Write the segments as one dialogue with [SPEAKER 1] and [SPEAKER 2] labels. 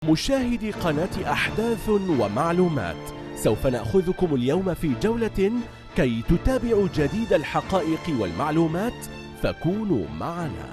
[SPEAKER 1] مشاهدي قناة أحداث ومعلومات، سوف نأخذكم اليوم في جولة كي تتابعوا جديد الحقائق والمعلومات، فكونوا معنا.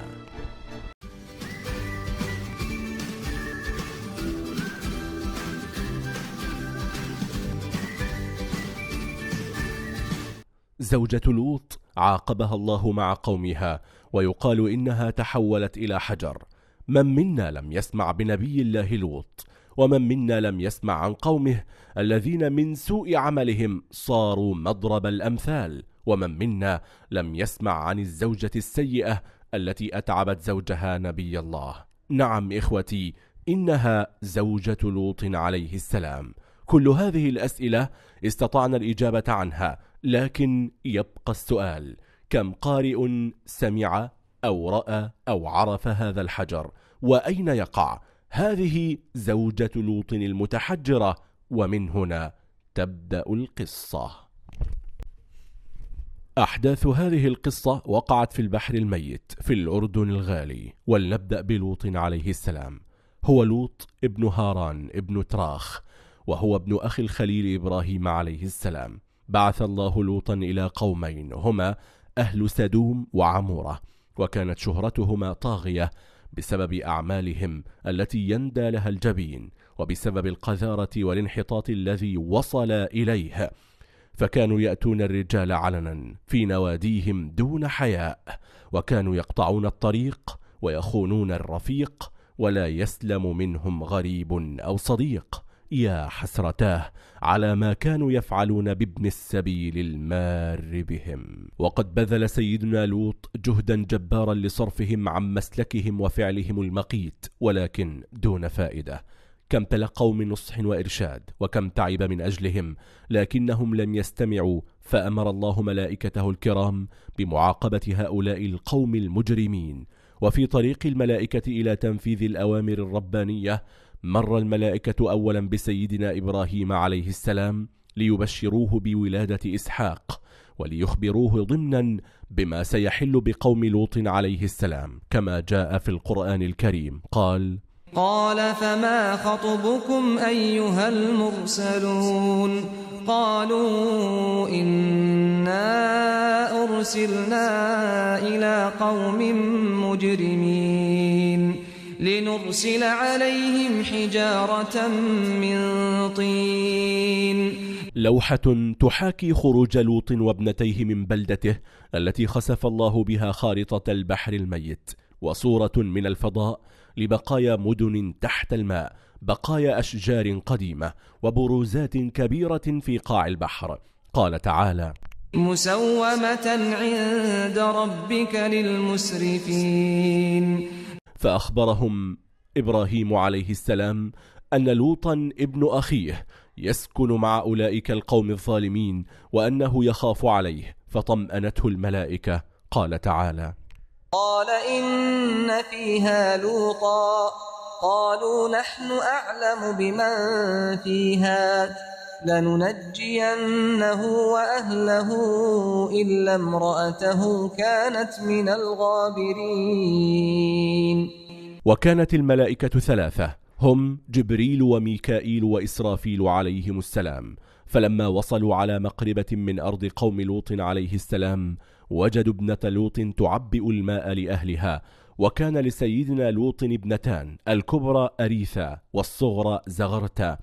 [SPEAKER 1] زوجة لوط عاقبها الله مع قومها، ويقال إنها تحولت إلى حجر. من منا لم يسمع بنبي الله لوط؟ ومن منا لم يسمع عن قومه الذين من سوء عملهم صاروا مضرب الأمثال؟ ومن منا لم يسمع عن الزوجة السيئة التي أتعبت زوجها نبي الله؟ نعم إخوتي، إنها زوجة لوط عليه السلام. كل هذه الأسئلة استطعنا الإجابة عنها، لكن يبقى السؤال: كم قارئ سمع أو رأى أو عرف هذا الحجر؟ وأين يقع؟ هذه زوجة لوط المتحجرة، ومن هنا تبدأ القصة. أحداث هذه القصة وقعت في البحر الميت في الأردن الغالي. ولنبدأ بلوط عليه السلام. هو لوط ابن هاران ابن تراخ، وهو ابن أخي الخليل إبراهيم عليه السلام. بعث الله لوطا إلى قومين هما أهل سدوم وعمورة، وكانت شهرتهما طاغية بسبب أعمالهم التي يندى لها الجبين، وبسبب القذارة والانحطاط الذي وصل إليه، فكانوا يأتون الرجال علنا في نواديهم دون حياء، وكانوا يقطعون الطريق ويخونون الرفيق، ولا يسلم منهم غريب أو صديق. يا حسرتاه على ما كانوا يفعلون بابن السبيل المار بهم. وقد بذل سيدنا لوط جهدا جبارا لصرفهم عن مسلكهم وفعلهم المقيت، ولكن دون فائدة. كم تلقوا من نصح وإرشاد، وكم تعب من أجلهم، لكنهم لم يستمعوا، فأمر الله ملائكته الكرام بمعاقبة هؤلاء القوم المجرمين. وفي طريق الملائكة إلى تنفيذ الأوامر الربانية، مر الملائكة أولا بسيدنا إبراهيم عليه السلام ليبشروه بولادة إسحاق، وليخبروه ضمنا بما سيحل بقوم لوط عليه السلام، كما جاء في القرآن الكريم. قال
[SPEAKER 2] فما خطبكم أيها المرسلون؟ قالوا إنا أرسلنا إلى قوم مجرمين لنرسل عليهم حجارة من طين.
[SPEAKER 1] لوحة تحاكي خروج لوط وابنتيه من بلدته التي خسف الله بها خارطة البحر الميت، وصورة من الفضاء لبقايا مدن تحت الماء، بقايا أشجار قديمة وبروزات كبيرة في قاع البحر. قال تعالى:
[SPEAKER 2] مسومة عند ربك للمسرفين.
[SPEAKER 1] فأخبرهم إبراهيم عليه السلام أن لوطا ابن أخيه يسكن مع أولئك القوم الظالمين، وأنه يخاف عليه، فطمأنته الملائكة. قال تعالى:
[SPEAKER 2] قال إن فيها لوطا قالوا نحن أعلم بمن فيها لننجينه وأهله إلا امرأته كانت من الغابرين.
[SPEAKER 1] وكانت الملائكة ثلاثة، هم جبريل وميكائيل وإسرافيل عليهم السلام. فلما وصلوا على مقربة من أرض قوم لوط عليه السلام، وجدوا ابنة لوط تعبئ الماء لأهلها. وكان لسيدنا لوط ابنتان، الكبرى أريثا والصغرى زغرتا،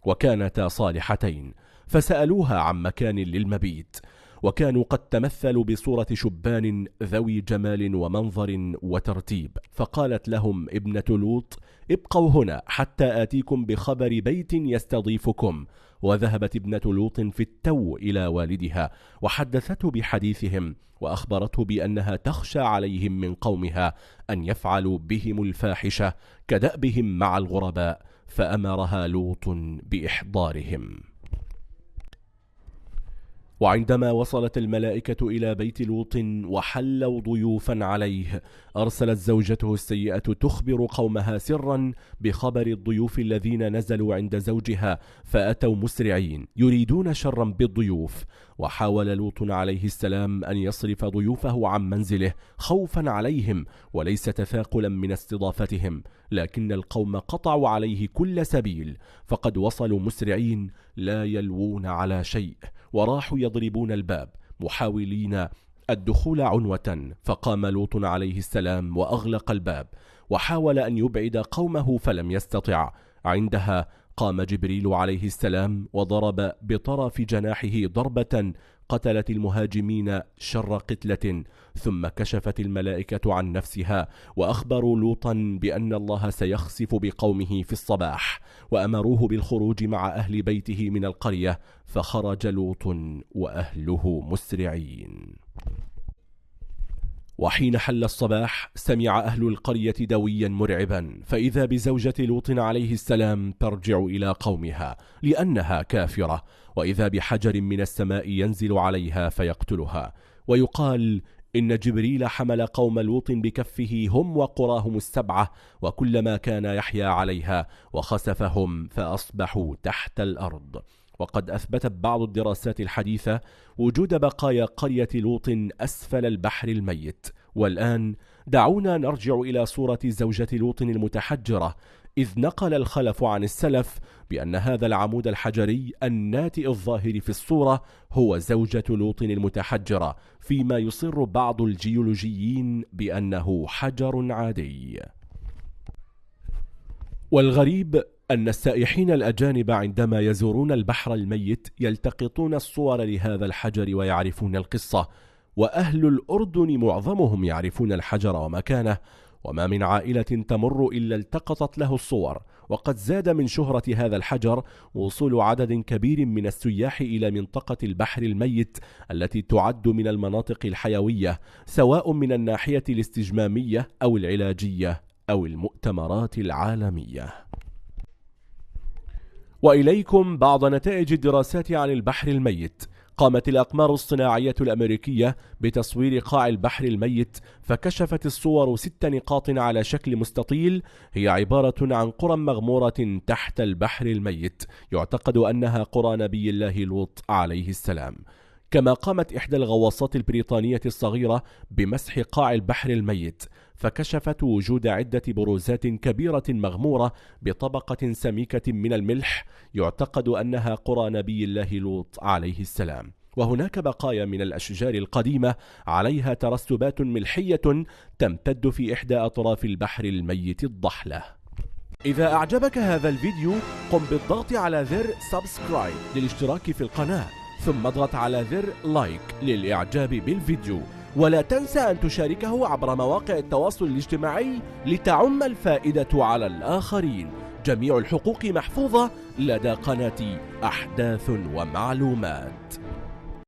[SPEAKER 1] وكانتا صالحتين، فسألوها عن مكان للمبيت. وكانوا قد تمثلوا بصورة شبان ذوي جمال ومنظر وترتيب. فقالت لهم ابنة لوط: ابقوا هنا حتى آتيكم بخبر بيت يستضيفكم. وذهبت ابنة لوط في التو إلى والدها، وحدثته بحديثهم، وأخبرته بأنها تخشى عليهم من قومها أن يفعلوا بهم الفاحشة كدأبهم مع الغرباء، فأمرها لوط بإحضارهم. وعندما وصلت الملائكة إلى بيت لوط وحلوا ضيوفا عليه، أرسلت زوجته السيئة تخبر قومها سرا بخبر الضيوف الذين نزلوا عند زوجها، فأتوا مسرعين يريدون شرا بالضيوف. وحاول لوط عليه السلام أن يصرف ضيوفه عن منزله خوفا عليهم وليس تثاقلا من استضافتهم، لكن القوم قطعوا عليه كل سبيل، فقد وصلوا مسرعين لا يلوون على شيء، وراحوا يضربون الباب محاولين الدخول عنوة. فقام لوط عليه السلام وأغلق الباب وحاول أن يبعد قومه فلم يستطع. عندها قام جبريل عليه السلام وضرب بطرف جناحه ضربة قتلت المهاجمين شر قتلة، ثم كشفت الملائكة عن نفسها وأخبروا لوطا بأن الله سيخسف بقومه في الصباح، وأمروه بالخروج مع أهل بيته من القرية، فخرج لوط وأهله مسرعين. وحين حل الصباح سمع أهل القرية دويا مرعبا، فإذا بزوجة لوط عليه السلام ترجع إلى قومها لأنها كافرة، وإذا بحجر من السماء ينزل عليها فيقتلها. ويقال إن جبريل حمل قوم لوط بكفه هم وقراهم السبعة وكلما كان يحيا عليها، وخسفهم فأصبحوا تحت الأرض. وقد أثبتت بعض الدراسات الحديثة وجود بقايا قرية لوط أسفل البحر الميت. والآن دعونا نرجع إلى صورة زوجة لوط المتحجرة، إذ نقل الخلف عن السلف بأن هذا العمود الحجري الناتئ الظاهر في الصورة هو زوجة لوط المتحجرة، فيما يصر بعض الجيولوجيين بأنه حجر عادي. والغريب أن السائحين الأجانب عندما يزورون البحر الميت يلتقطون الصور لهذا الحجر ويعرفون القصة، وأهل الأردن معظمهم يعرفون الحجر ومكانه، وما من عائلة تمر إلا التقطت له الصور. وقد زاد من شهرة هذا الحجر وصول عدد كبير من السياح إلى منطقة البحر الميت التي تعد من المناطق الحيوية، سواء من الناحية الاستجمامية أو العلاجية أو المؤتمرات العالمية. وإليكم بعض نتائج الدراسات عن البحر الميت. قامت الأقمار الصناعية الأمريكية بتصوير قاع البحر الميت، فكشفت الصور 6 نقاط على شكل مستطيل هي عبارة عن قرى مغمورة تحت البحر الميت، يعتقد أنها قرى نبي الله لوط عليه السلام. كما قامت إحدى الغواصات البريطانية الصغيرة بمسح قاع البحر الميت، فكشفت وجود عدة بروزات كبيرة مغمورة بطبقة سميكة من الملح، يعتقد أنها قرى نبي الله لوط عليه السلام. وهناك بقايا من الأشجار القديمة عليها ترسبات ملحية تمتد في إحدى أطراف البحر الميت الضحلة. إذا أعجبك هذا الفيديو قم بالضغط على زر سبسكرايب للاشتراك في القناة، ثم اضغط على زر لايك للإعجاب بالفيديو، ولا تنسى أن تشاركه عبر مواقع التواصل الاجتماعي لتعم الفائدة على الآخرين. جميع الحقوق محفوظة لدى قناة أحداث ومعلومات.